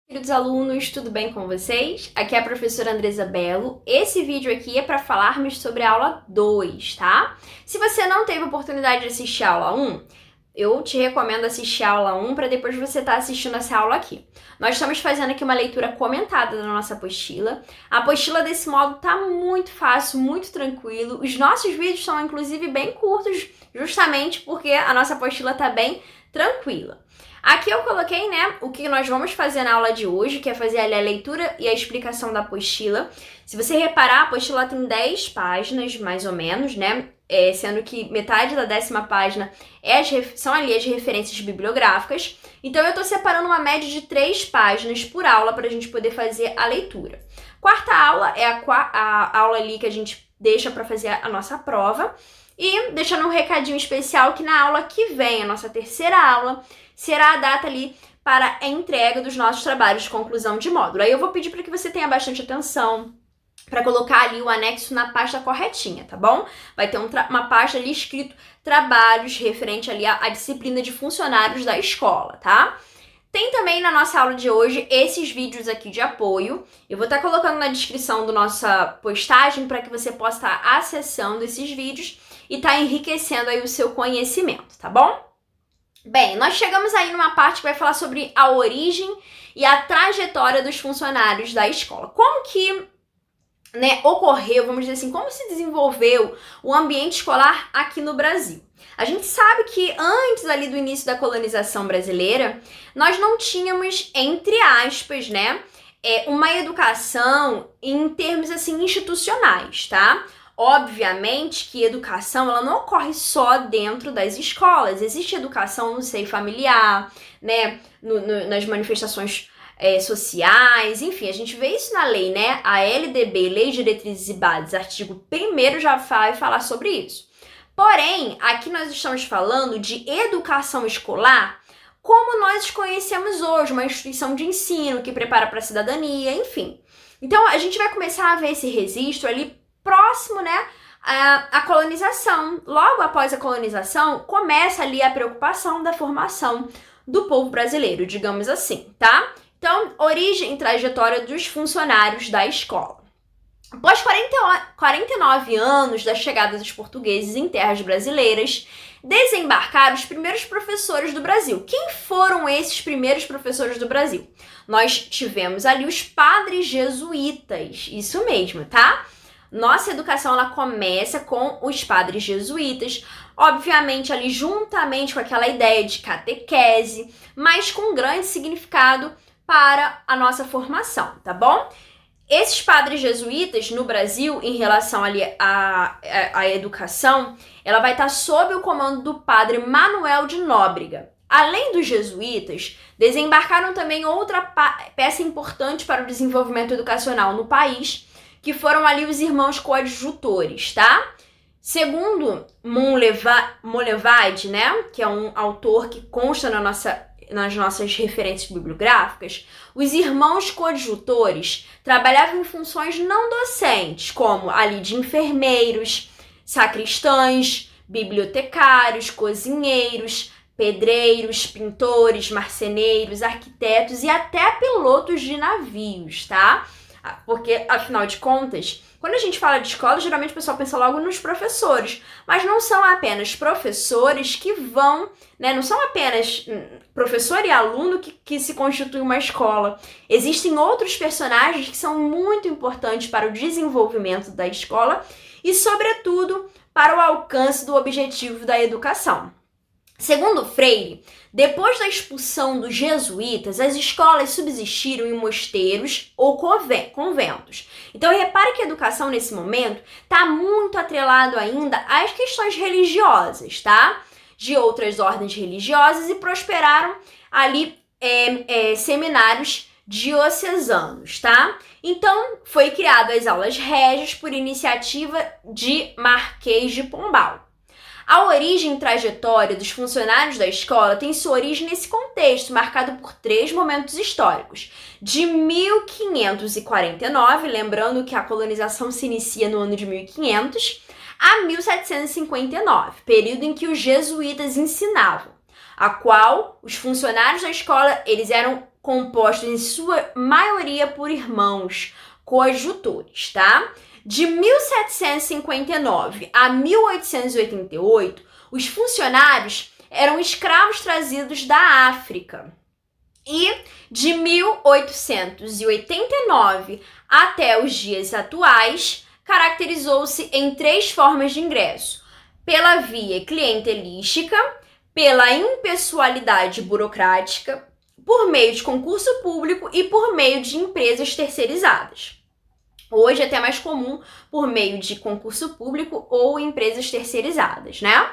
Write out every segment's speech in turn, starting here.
Queridos alunos, tudo bem com vocês? Aqui é a professora Andresa Bello. Esse vídeo aqui é para falarmos sobre a aula 2, tá? Se você não teve oportunidade de assistir a aula 1, eu te recomendo assistir a aula 1 para depois você estar assistindo essa aula aqui. Nós estamos fazendo aqui uma leitura comentada da nossa apostila. A apostila desse modo tá muito fácil, muito tranquilo. Os nossos vídeos são inclusive bem curtos, justamente porque a nossa apostila tá bem tranquila. Aqui eu coloquei, o que nós vamos fazer na aula de hoje, que é fazer ali a leitura e a explicação da apostila. Se você reparar, a apostila tem 10 páginas, mais ou menos, sendo que metade da 10ª página são ali as referências bibliográficas. Então eu tô separando uma média de 3 páginas por aula para a gente poder fazer a leitura. Quarta aula é a aula ali que a gente deixa para fazer a nossa prova. E deixando um recadinho especial que na aula que vem, a nossa terceira aula, será a data ali para a entrega dos nossos trabalhos de conclusão de módulo. Aí eu vou pedir para que você tenha bastante atenção para colocar ali o anexo na pasta corretinha, tá bom? Vai ter uma pasta ali escrito trabalhos referente ali à disciplina de funcionários da escola, tá? Tem também na nossa aula de hoje esses vídeos aqui de apoio. Eu vou estar colocando na descrição da nossa postagem para que você possa estar acessando esses vídeos e estar enriquecendo aí o seu conhecimento, tá bom? Bem, nós chegamos aí numa parte que vai falar sobre a origem e a trajetória dos funcionários da escola. Como que ocorreu, vamos dizer assim, como se desenvolveu o ambiente escolar aqui no Brasil. A gente sabe que antes ali do início da colonização brasileira, nós não tínhamos, entre aspas, uma educação em termos assim institucionais, tá? Obviamente que educação ela não ocorre só dentro das escolas. Existe educação no seio familiar, nas manifestações sociais, enfim, a gente vê isso na lei, A LDB, Lei de Diretrizes e Bases, artigo 1º já vai falar sobre isso. Porém, aqui nós estamos falando de educação escolar como nós conhecemos hoje, uma instituição de ensino que prepara para a cidadania, enfim. Então, a gente vai começar a ver esse registro ali próximo, à colonização. Logo após a colonização, começa ali a preocupação da formação do povo brasileiro, digamos assim, tá? Então, origem e trajetória dos funcionários da escola. Após 49 anos da chegada dos portugueses em terras brasileiras, desembarcaram os primeiros professores do Brasil. Quem foram esses primeiros professores do Brasil? Nós tivemos ali os padres jesuítas, isso mesmo, tá? Nossa educação ela começa com os padres jesuítas, obviamente ali juntamente com aquela ideia de catequese, mas com grande significado para a nossa formação, tá bom? Esses padres jesuítas no Brasil, em relação ali à educação, ela vai estar sob o comando do padre Manuel de Nóbrega. Além dos jesuítas, desembarcaram também outra peça importante para o desenvolvimento educacional no país, que foram ali os irmãos coadjutores, tá? Segundo Monlevade, que é um autor que consta nas nossas referências bibliográficas, os irmãos coadjutores trabalhavam em funções não docentes, como ali de enfermeiros, sacristães, bibliotecários, cozinheiros, pedreiros, pintores, marceneiros, arquitetos e até pilotos de navios, tá? Porque, afinal de contas, quando a gente fala de escola, geralmente o pessoal pensa logo nos professores, mas não são apenas professores que vão, não são apenas professor e aluno que se constitui uma escola. Existem outros personagens que são muito importantes para o desenvolvimento da escola e, sobretudo, para o alcance do objetivo da educação. Segundo Freire, depois da expulsão dos jesuítas, as escolas subsistiram em mosteiros ou conventos. Então, repare que a educação, nesse momento, está muito atrelado ainda às questões religiosas, tá? De outras ordens religiosas e prosperaram ali seminários diocesanos, tá? Então, foi criado as aulas régias por iniciativa de Marquês de Pombal. A origem e trajetória dos funcionários da escola tem sua origem nesse contexto, marcado por 3 momentos históricos. De 1549, lembrando que a colonização se inicia no ano de 1500, a 1759, período em que os jesuítas ensinavam, a qual os funcionários da escola eles eram compostos em sua maioria por irmãos coadjutores, tá? De 1759 a 1888, os funcionários eram escravos trazidos da África. E de 1889 até os dias atuais, caracterizou-se em 3 formas de ingresso: pela via clientelística, pela impessoalidade burocrática, por meio de concurso público e por meio de empresas terceirizadas. Hoje é até mais comum por meio de concurso público ou empresas terceirizadas, né?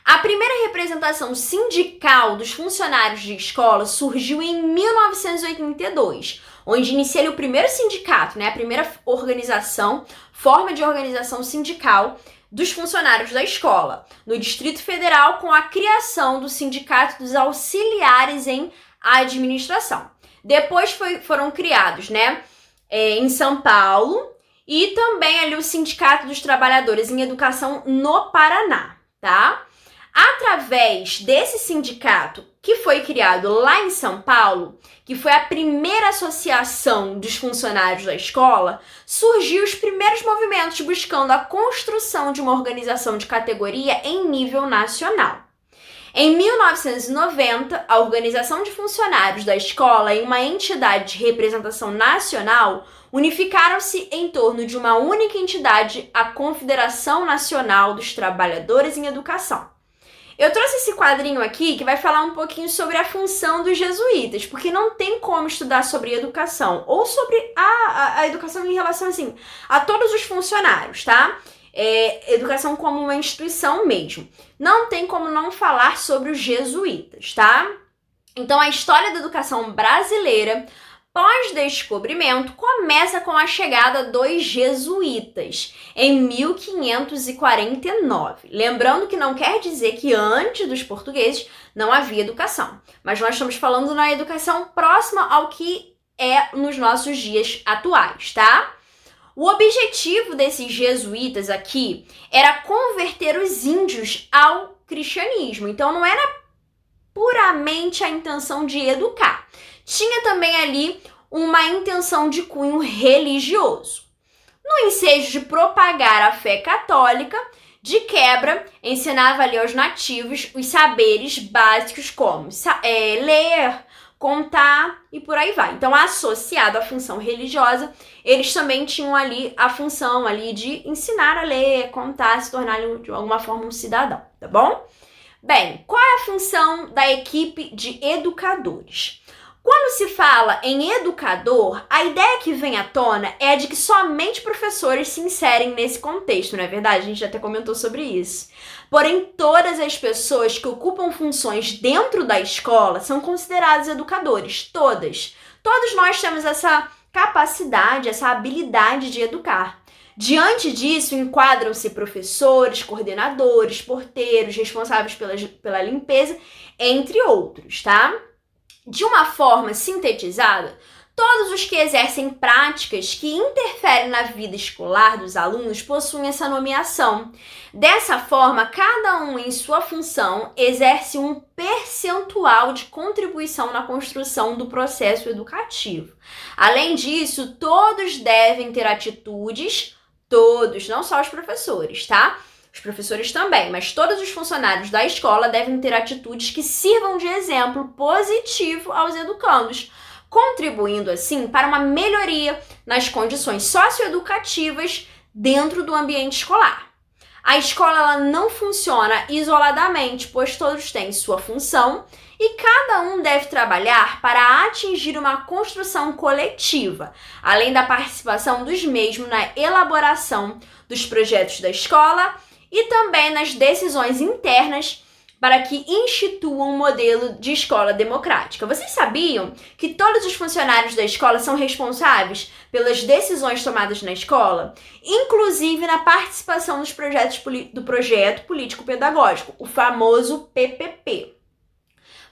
A primeira representação sindical dos funcionários de escola surgiu em 1982, onde inicia o primeiro sindicato, né? A primeira forma de organização sindical dos funcionários da escola, no Distrito Federal, com a criação do Sindicato dos Auxiliares em Administração. Depois foram criados, né, em São Paulo, e também ali o Sindicato dos Trabalhadores em Educação no Paraná, tá? Através desse sindicato que foi criado lá em São Paulo, que foi a primeira associação dos funcionários da escola, surgiu os primeiros movimentos buscando a construção de uma organização de categoria em nível nacional. Em 1990, a Organização de Funcionários da Escola e uma entidade de representação nacional unificaram-se em torno de uma única entidade, a Confederação Nacional dos Trabalhadores em Educação. Eu trouxe esse quadrinho aqui que vai falar um pouquinho sobre a função dos jesuítas, porque não tem como estudar sobre educação, ou sobre a educação em relação, assim, a todos os funcionários, tá? Educação como uma instituição mesmo. Não tem como não falar sobre os jesuítas, tá? Então, a história da educação brasileira pós-descobrimento começa com a chegada dos jesuítas em 1549. Lembrando que não quer dizer que antes dos portugueses não havia educação, mas nós estamos falando na educação próxima ao que é nos nossos dias atuais, tá? O objetivo desses jesuítas aqui era converter os índios ao cristianismo. Então não era puramente a intenção de educar. Tinha também ali uma intenção de cunho religioso. No ensejo de propagar a fé católica, de quebra, ensinava ali aos nativos os saberes básicos como ler, contar e por aí vai. Então, associado à função religiosa, eles também tinham ali a função ali de ensinar a ler, contar, se tornar de alguma forma um cidadão, tá bom? Bem, qual é a função da equipe de educadores? Quando se fala em educador, a ideia que vem à tona é a de que somente professores se inserem nesse contexto, não é verdade? A gente já até comentou sobre isso. Porém, todas as pessoas que ocupam funções dentro da escola são consideradas educadores, todas. Todos nós temos essa capacidade, essa habilidade de educar. Diante disso, enquadram-se professores, coordenadores, porteiros, responsáveis pela limpeza, entre outros, tá? De uma forma sintetizada, todos os que exercem práticas que interferem na vida escolar dos alunos possuem essa nomeação. Dessa forma, cada um em sua função exerce um percentual de contribuição na construção do processo educativo. Além disso, todos devem ter atitudes, todos, não só os professores, tá? Os professores também, mas todos os funcionários da escola devem ter atitudes que sirvam de exemplo positivo aos educandos, contribuindo assim para uma melhoria nas condições socioeducativas dentro do ambiente escolar. A escola ela não funciona isoladamente, pois todos têm sua função e cada um deve trabalhar para atingir uma construção coletiva, além da participação dos mesmos na elaboração dos projetos da escola e também nas decisões internas para que instituam um modelo de escola democrática. Vocês sabiam que todos os funcionários da escola são responsáveis pelas decisões tomadas na escola, inclusive na participação nos projetos do projeto político-pedagógico, o famoso PPP.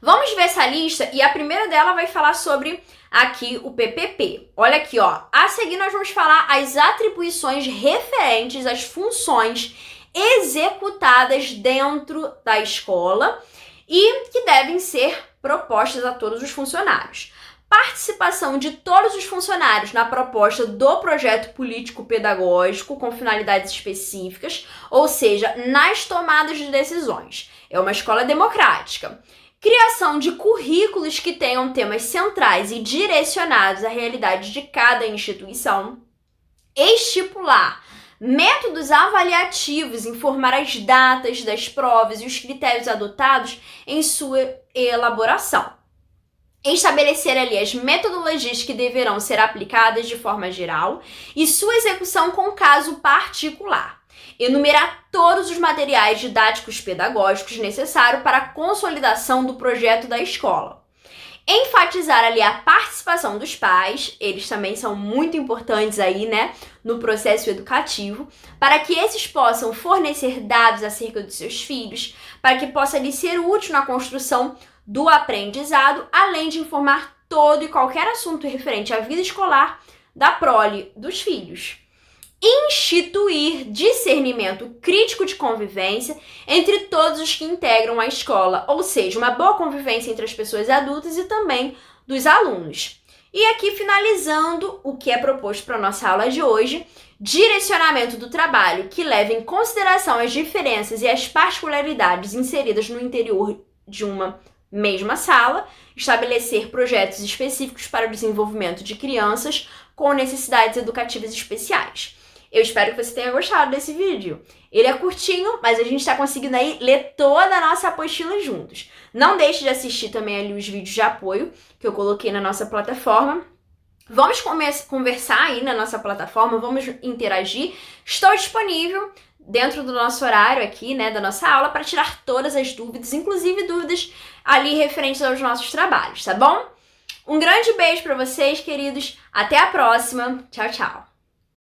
Vamos ver essa lista e a primeira dela vai falar sobre aqui o PPP. Olha aqui, ó. A seguir nós vamos falar as atribuições referentes às funções executadas dentro da escola e que devem ser propostas a todos os funcionários. participação de todos os funcionários na proposta do projeto político-pedagógico com finalidades específicas, ou seja, nas tomadas de decisões. É uma escola democrática. Criação de currículos que tenham temas centrais e direcionados à realidade de cada instituição. Estipular métodos avaliativos, informar as datas das provas e os critérios adotados em sua elaboração. Estabelecer ali as metodologias que deverão ser aplicadas de forma geral e sua execução com caso particular. Enumerar todos os materiais didáticos pedagógicos necessários para a consolidação do projeto da escola. Enfatizar ali a participação dos pais, eles também são muito importantes aí, né, no processo educativo, para que esses possam fornecer dados acerca dos seus filhos, para que possa lhe ser útil na construção do aprendizado, além de informar todo e qualquer assunto referente à vida escolar da prole dos filhos. Instituir discernimento crítico de convivência entre todos os que integram a escola, ou seja, uma boa convivência entre as pessoas adultas e também dos alunos. E aqui, finalizando o que é proposto para a nossa aula de hoje, direcionamento do trabalho que leva em consideração as diferenças e as particularidades inseridas no interior de uma mesma sala, estabelecer projetos específicos para o desenvolvimento de crianças com necessidades educativas especiais. Eu espero que você tenha gostado desse vídeo. Ele é curtinho, mas a gente está conseguindo aí ler toda a nossa apostila juntos. Não deixe de assistir também ali os vídeos de apoio que eu coloquei na nossa plataforma. Vamos conversar aí na nossa plataforma, vamos interagir. Estou disponível dentro do nosso horário aqui, né, da nossa aula, para tirar todas as dúvidas, inclusive dúvidas ali referentes aos nossos trabalhos, tá bom? Um grande beijo para vocês, queridos. Até a próxima. Tchau, tchau.